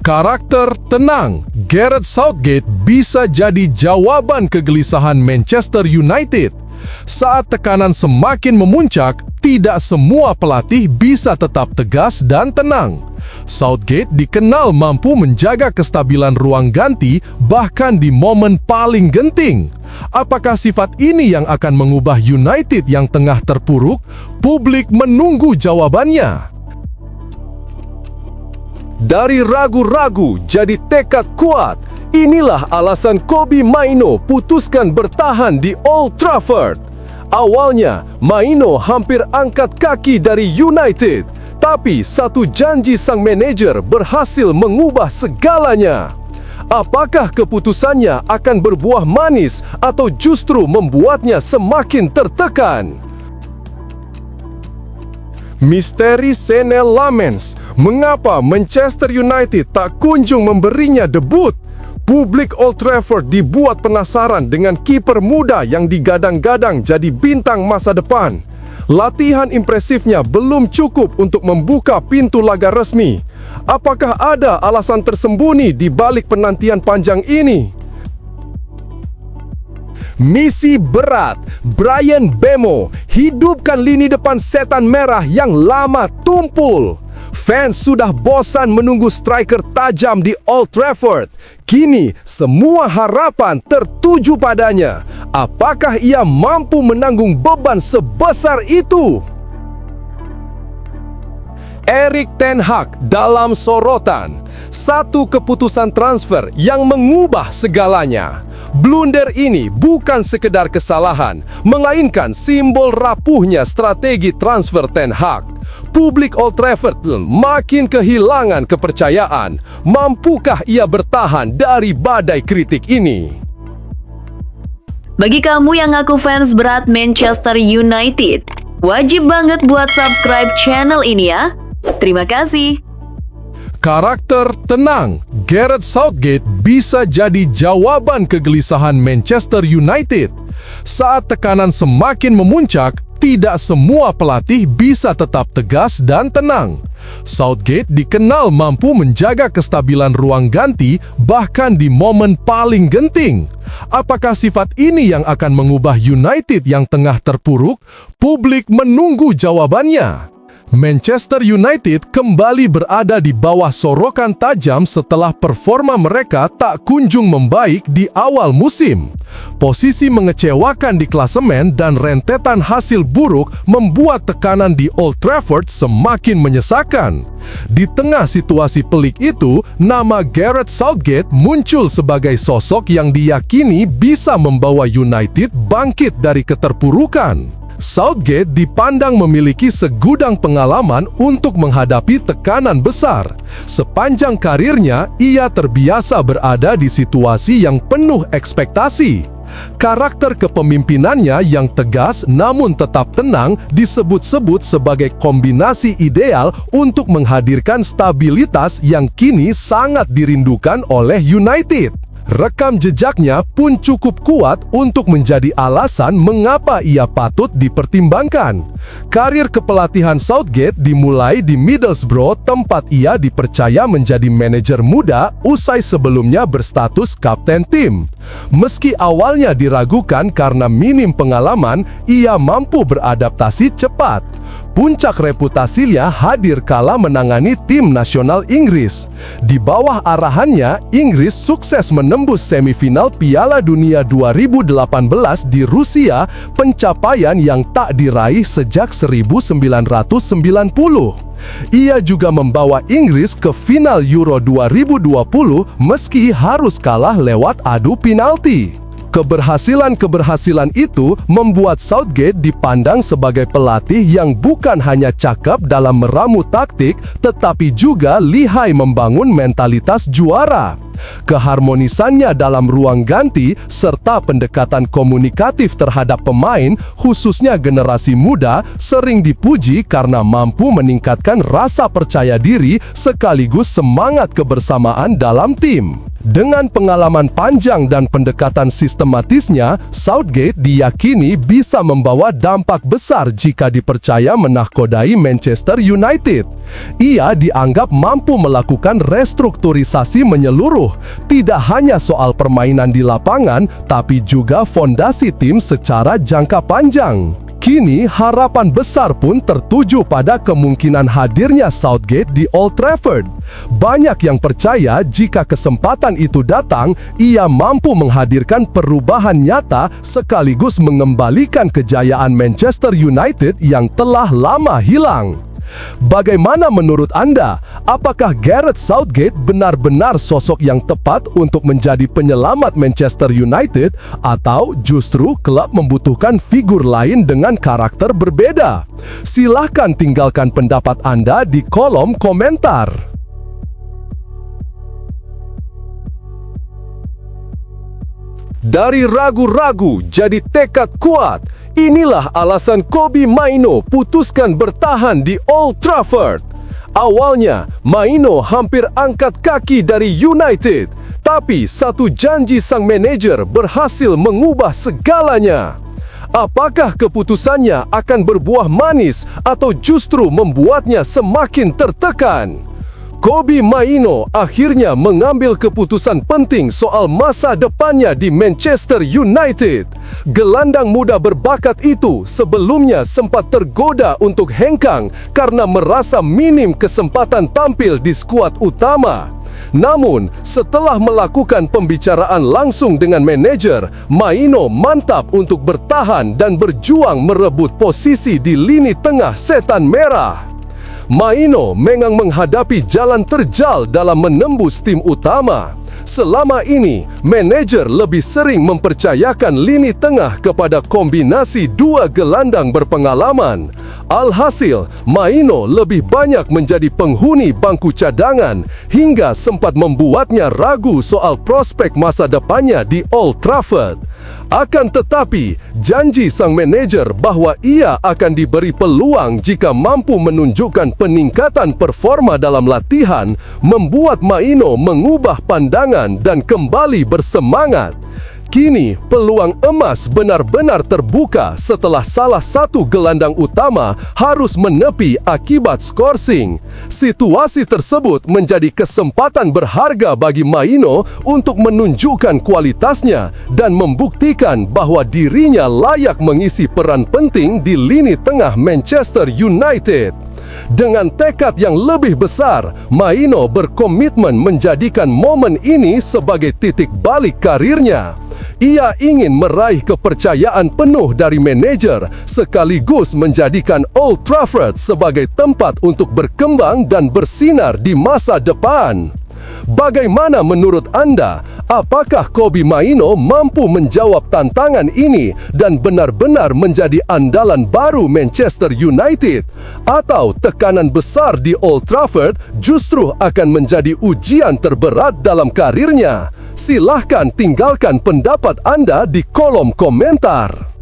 Karakter tenang, Gareth Southgate bisa jadi jawaban kegelisahan Manchester United. Saat tekanan semakin memuncak, tidak semua pelatih bisa tetap tegas dan tenang. Southgate dikenal mampu menjaga kestabilan ruang ganti bahkan di momen paling genting. Apakah sifat ini yang akan mengubah United yang tengah terpuruk? Publik menunggu jawabannya. Dari ragu-ragu jadi tekad kuat, inilah alasan Kobbie Mainoo putuskan bertahan di Old Trafford. Awalnya, Mainoo hampir angkat kaki dari United, tapi satu janji sang manajer berhasil mengubah segalanya. Apakah keputusannya akan berbuah manis atau justru membuatnya semakin tertekan? Misteri Senne Lammens, mengapa Manchester United tak kunjung memberinya debut? Publik Old Trafford dibuat penasaran dengan kiper muda yang digadang-gadang jadi bintang masa depan. Latihan impresifnya belum cukup untuk membuka pintu laga resmi. Apakah ada alasan tersembunyi di balik penantian panjang ini? Misi berat, Bryan Mbeumo, hidupkan lini depan setan merah yang lama tumpul. Fans sudah bosan menunggu striker tajam di Old Trafford. Kini, semua harapan tertuju padanya. Apakah ia mampu menanggung beban sebesar itu? Erik ten Hag dalam sorotan. Satu keputusan transfer yang mengubah segalanya. Blunder ini bukan sekedar kesalahan, melainkan simbol rapuhnya strategi transfer ten Hag. Publik Old Trafford makin kehilangan kepercayaan. Mampukah ia bertahan dari badai kritik ini? Bagi kamu yang ngaku fans berat Manchester United, wajib banget buat subscribe channel ini ya. Terima kasih. Karakter tenang, Gareth Southgate bisa jadi jawaban kegelisahan Manchester United. Saat tekanan semakin memuncak, tidak semua pelatih bisa tetap tegas dan tenang. Southgate dikenal mampu menjaga kestabilan ruang ganti bahkan di momen paling genting. Apakah sifat ini yang akan mengubah United yang tengah terpuruk? Publik menunggu jawabannya. Manchester United kembali berada di bawah sorokan tajam setelah performa mereka tak kunjung membaik di awal musim. Posisi mengecewakan di klasemen dan rentetan hasil buruk membuat tekanan di Old Trafford semakin menyesakan. Di tengah situasi pelik itu, nama Gareth Southgate muncul sebagai sosok yang diyakini bisa membawa United bangkit dari keterpurukan. Southgate dipandang memiliki segudang pengalaman untuk menghadapi tekanan besar. Sepanjang karirnya, ia terbiasa berada di situasi yang penuh ekspektasi. Karakter kepemimpinannya yang tegas namun tetap tenang disebut-sebut sebagai kombinasi ideal untuk menghadirkan stabilitas yang kini sangat dirindukan oleh United. Rekam jejaknya pun cukup kuat untuk menjadi alasan mengapa ia patut dipertimbangkan. Karir kepelatihan Southgate dimulai di Middlesbrough, tempat ia dipercaya menjadi manajer muda usai sebelumnya berstatus kapten tim. Meski awalnya diragukan karena minim pengalaman, ia mampu beradaptasi cepat. Puncak reputasinya hadir kala menangani tim nasional Inggris. Di bawah arahannya, Inggris sukses menembus semifinal Piala Dunia 2018 di Rusia, pencapaian yang tak diraih sejak 1990. Ia juga membawa Inggris ke final Euro 2020 meski harus kalah lewat adu penalti. Keberhasilan-keberhasilan itu membuat Southgate dipandang sebagai pelatih yang bukan hanya cakap dalam meramu taktik, tetapi juga lihai membangun mentalitas juara. Keharmonisannya dalam ruang ganti serta pendekatan komunikatif terhadap pemain, khususnya generasi muda, sering dipuji karena mampu meningkatkan rasa percaya diri sekaligus semangat kebersamaan dalam tim. Dengan pengalaman panjang dan pendekatan sistematisnya, Southgate diyakini bisa membawa dampak besar jika dipercaya menahkodai Manchester United. Ia dianggap mampu melakukan restrukturisasi menyeluruh, tidak hanya soal permainan di lapangan, tapi juga fondasi tim secara jangka panjang. Kini harapan besar pun tertuju pada kemungkinan hadirnya Southgate di Old Trafford. Banyak yang percaya jika kesempatan itu datang, ia mampu menghadirkan perubahan nyata sekaligus mengembalikan kejayaan Manchester United yang telah lama hilang. Bagaimana menurut Anda? Apakah Gareth Southgate benar-benar sosok yang tepat untuk menjadi penyelamat Manchester United, atau justru klub membutuhkan figur lain dengan karakter berbeda? Silahkan tinggalkan pendapat Anda di kolom komentar. Dari ragu-ragu jadi tekad kuat. Inilah alasan Kobbie Mainoo putuskan bertahan di Old Trafford. Awalnya, Mainoo hampir angkat kaki dari United, tapi satu janji sang manajer berhasil mengubah segalanya. Apakah keputusannya akan berbuah manis atau justru membuatnya semakin tertekan? Kobbie Mainoo akhirnya mengambil keputusan penting soal masa depannya di Manchester United. Gelandang muda berbakat itu sebelumnya sempat tergoda untuk hengkang karena merasa minim kesempatan tampil di skuad utama. Namun, setelah melakukan pembicaraan langsung dengan manajer, Mainoo mantap untuk bertahan dan berjuang merebut posisi di lini tengah setan merah. Mainoo memang menghadapi jalan terjal dalam menembus tim utama. Selama ini, manajer lebih sering mempercayakan lini tengah kepada kombinasi dua gelandang berpengalaman. Alhasil, Mainoo lebih banyak menjadi penghuni bangku cadangan hingga sempat membuatnya ragu soal prospek masa depannya di Old Trafford. Akan tetapi, janji sang manajer bahwa ia akan diberi peluang jika mampu menunjukkan peningkatan performa dalam latihan membuat Mainoo mengubah pandangan dan kembali bersemangat. Kini, peluang emas benar-benar terbuka setelah salah satu gelandang utama harus menepi akibat skorsing. Situasi tersebut menjadi kesempatan berharga bagi Mainoo untuk menunjukkan kualitasnya dan membuktikan bahwa dirinya layak mengisi peran penting di lini tengah Manchester United. Dengan tekad yang lebih besar, Mainoo berkomitmen menjadikan momen ini sebagai titik balik karirnya. Ia ingin meraih kepercayaan penuh dari manajer sekaligus menjadikan Old Trafford sebagai tempat untuk berkembang dan bersinar di masa depan. Bagaimana menurut Anda? Apakah Kobbie Mainoo mampu menjawab tantangan ini dan benar-benar menjadi andalan baru Manchester United? Atau tekanan besar di Old Trafford justru akan menjadi ujian terberat dalam karirnya? Silahkan tinggalkan pendapat Anda di kolom komentar.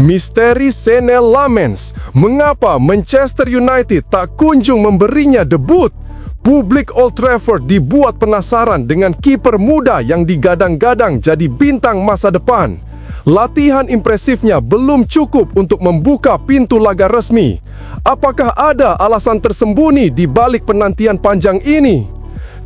Misteri Senne Lammens. Mengapa Manchester United tak kunjung memberinya debut? Publik Old Trafford dibuat penasaran dengan kiper muda yang digadang-gadang jadi bintang masa depan. Latihan impresifnya belum cukup untuk membuka pintu laga resmi. Apakah ada alasan tersembunyi di balik penantian panjang ini?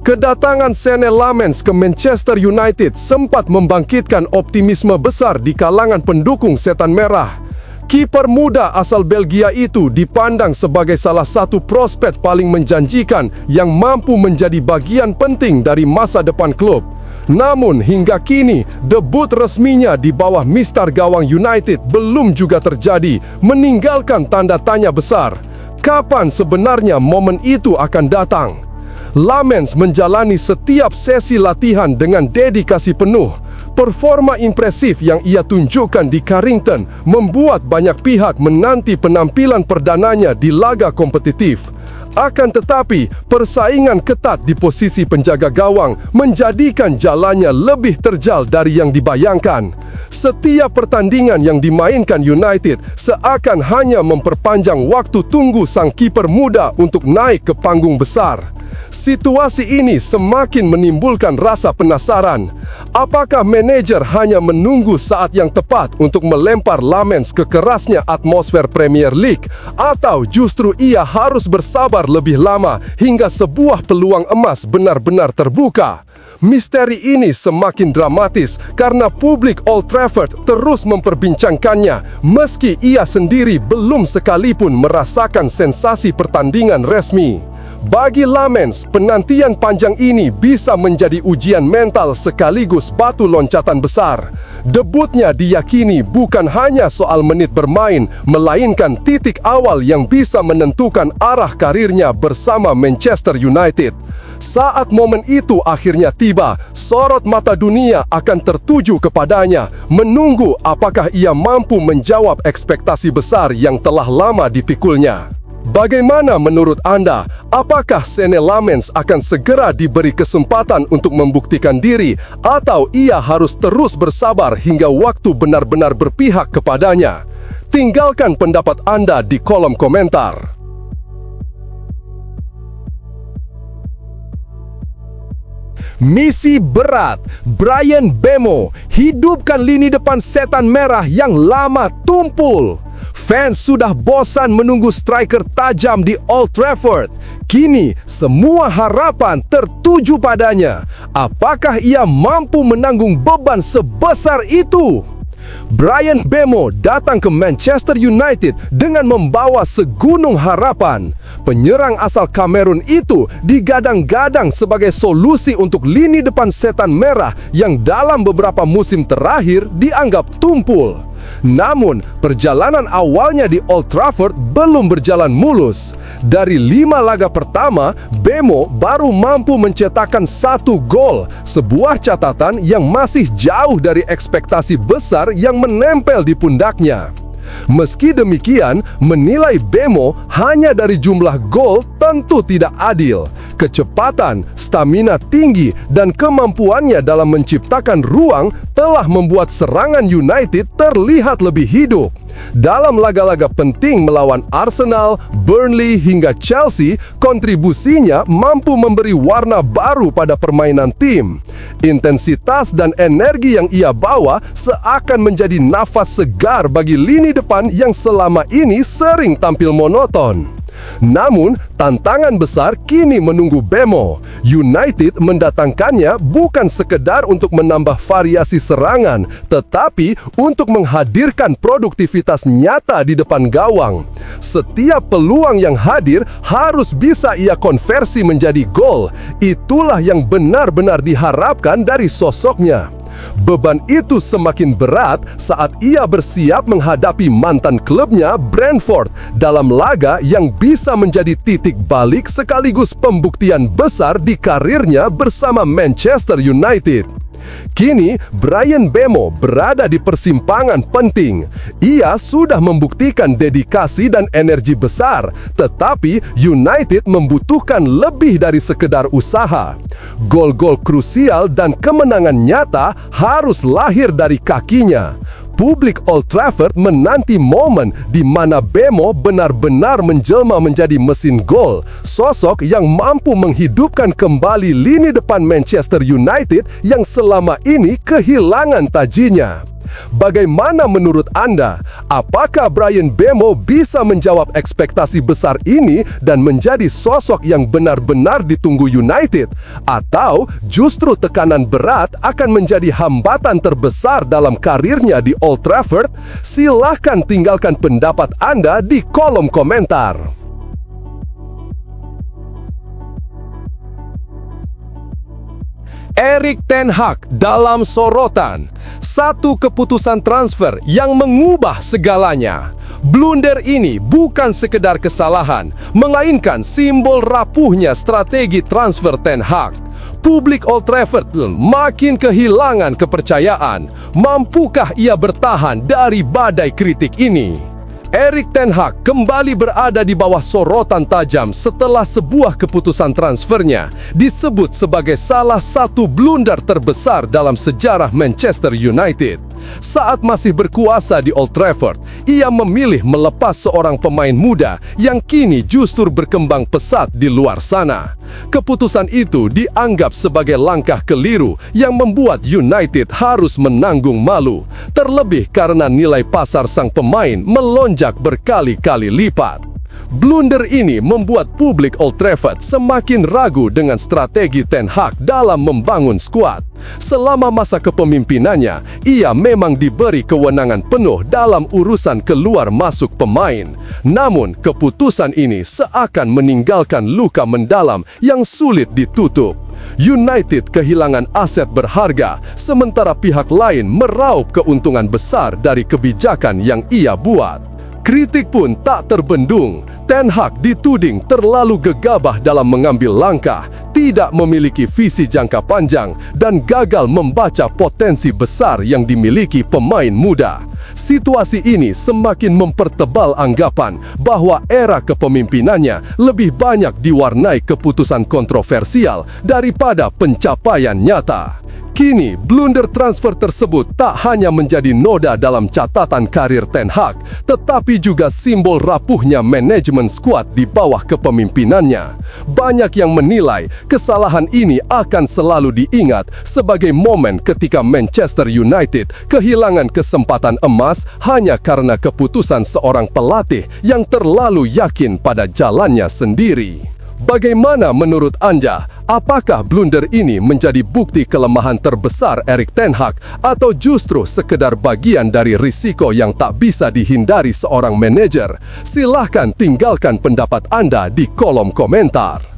Kedatangan Senne Lammens ke Manchester United sempat membangkitkan optimisme besar di kalangan pendukung setan merah. Kiper muda asal Belgia itu dipandang sebagai salah satu prospek paling menjanjikan yang mampu menjadi bagian penting dari masa depan klub. Namun hingga kini, debut resminya di bawah mistar gawang United belum juga terjadi, meninggalkan tanda tanya besar. Kapan sebenarnya momen itu akan datang? Lammens menjalani setiap sesi latihan dengan dedikasi penuh. Performa impresif yang ia tunjukkan di Carrington membuat banyak pihak menanti penampilan perdananya di laga kompetitif. Akan tetapi, persaingan ketat di posisi penjaga gawang menjadikan jalannya lebih terjal dari yang dibayangkan. Setiap pertandingan yang dimainkan United seakan hanya memperpanjang waktu tunggu sang kiper muda untuk naik ke panggung besar. Situasi ini semakin menimbulkan rasa penasaran. Apakah manajer hanya menunggu saat yang tepat untuk melempar Lamens ke kerasnya atmosfer Premier League, atau justru ia harus bersabar lebih lama hingga sebuah peluang emas benar-benar terbuka? Misteri ini semakin dramatis karena publik Old Trafford terus memperbincangkannya, meski ia sendiri belum sekalipun merasakan sensasi pertandingan resmi. Bagi Lamens, penantian panjang ini bisa menjadi ujian mental sekaligus batu loncatan besar. Debutnya diyakini bukan hanya soal menit bermain, melainkan titik awal yang bisa menentukan arah karirnya bersama Manchester United. Saat momen itu akhirnya tiba, sorot mata dunia akan tertuju kepadanya, menunggu apakah ia mampu menjawab ekspektasi besar yang telah lama dipikulnya. Bagaimana menurut Anda? Apakah Senne Lamens akan segera diberi kesempatan untuk membuktikan diri, atau ia harus terus bersabar hingga waktu benar-benar berpihak kepadanya? Tinggalkan pendapat Anda di kolom komentar. Misi berat, Bryan Mbeumo hidupkan lini depan setan merah yang lama tumpul. Fans sudah bosan menunggu striker tajam di Old Trafford. Kini semua harapan tertuju padanya. Apakah ia mampu menanggung beban sebesar itu? Bryan Mbeumo datang ke Manchester United dengan membawa segunung harapan. Penyerang asal Kamerun itu digadang-gadang sebagai solusi untuk lini depan setan merah yang dalam beberapa musim terakhir dianggap tumpul. Namun, perjalanan awalnya di Old Trafford belum berjalan mulus. Dari 5 laga pertama, Mbeumo baru mampu mencetakkan 1 gol, sebuah catatan yang masih jauh dari ekspektasi besar yang menempel di pundaknya. Meski demikian, menilai Mbeumo hanya dari jumlah gol tentu tidak adil. Kecepatan, stamina tinggi, dan kemampuannya dalam menciptakan ruang telah membuat serangan United terlihat lebih hidup. Dalam laga-laga penting melawan Arsenal, Burnley, hingga Chelsea, kontribusinya mampu memberi warna baru pada permainan tim. Intensitas dan energi yang ia bawa seakan menjadi nafas segar bagi lini depan yang selama ini sering tampil monoton. Namun, tantangan besar kini menunggu Mbeumo. United mendatangkannya bukan sekedar untuk menambah variasi serangan, tetapi untuk menghadirkan produktivitas nyata di depan gawang. Setiap peluang yang hadir harus bisa ia konversi menjadi gol. Itulah yang benar-benar diharapkan dari sosoknya. Beban itu semakin berat saat ia bersiap menghadapi mantan klubnya Brentford dalam laga yang bisa menjadi titik balik sekaligus pembuktian besar di karirnya bersama Manchester United. Kini, Bryan Mbeumo berada di persimpangan penting. Ia sudah membuktikan dedikasi dan energi besar, tetapi United membutuhkan lebih dari sekedar usaha. Gol-gol krusial dan kemenangan nyata harus lahir dari kakinya. Publik Old Trafford menanti momen di mana Mbeumo benar-benar menjelma menjadi mesin gol, sosok yang mampu menghidupkan kembali lini depan Manchester United yang selama ini kehilangan tajinya. Bagaimana menurut Anda? Apakah Bryan Mbeumo bisa menjawab ekspektasi besar ini dan menjadi sosok yang benar-benar ditunggu United? Atau justru tekanan berat akan menjadi hambatan terbesar dalam karirnya di Old Trafford? Silahkan tinggalkan pendapat Anda di kolom komentar. Erik ten Hag dalam sorotan. Satu keputusan transfer yang mengubah segalanya. Blunder ini bukan sekedar kesalahan, melainkan simbol rapuhnya strategi transfer ten Hag. Publik Old Trafford makin kehilangan kepercayaan. Mampukah ia bertahan dari badai kritik ini? Erik ten Hag kembali berada di bawah sorotan tajam setelah sebuah keputusan transfernya disebut sebagai salah satu blunder terbesar dalam sejarah Manchester United. Saat masih berkuasa di Old Trafford, ia memilih melepas seorang pemain muda yang kini justru berkembang pesat di luar sana. Keputusan itu dianggap sebagai langkah keliru yang membuat United harus menanggung malu, terlebih karena nilai pasar sang pemain melonjak berkali-kali lipat. Blunder ini membuat publik Old Trafford semakin ragu dengan strategi Ten Hag dalam membangun skuad. Selama masa kepemimpinannya, ia memang diberi kewenangan penuh dalam urusan keluar masuk pemain. Namun, keputusan ini seakan meninggalkan luka mendalam yang sulit ditutup. United kehilangan aset berharga, sementara pihak lain meraup keuntungan besar dari kebijakan yang ia buat. Kritik pun tak terbendung. Ten Hag dituding terlalu gegabah dalam mengambil langkah, tidak memiliki visi jangka panjang, dan gagal membaca potensi besar yang dimiliki pemain muda. Situasi ini semakin mempertebal anggapan bahwa era kepemimpinannya lebih banyak diwarnai keputusan kontroversial daripada pencapaian nyata. Kini, blunder transfer tersebut tak hanya menjadi noda dalam catatan karir Ten Hag, tetapi juga simbol rapuhnya manajemen skuad di bawah kepemimpinannya. Banyak yang menilai kesalahan ini akan selalu diingat sebagai momen ketika Manchester United kehilangan kesempatan emas hanya karena keputusan seorang pelatih yang terlalu yakin pada jalannya sendiri. Bagaimana menurut Anda? Apakah blunder ini menjadi bukti kelemahan terbesar Erik ten Hag atau justru sekedar bagian dari risiko yang tak bisa dihindari seorang manajer? Silahkan tinggalkan pendapat Anda di kolom komentar.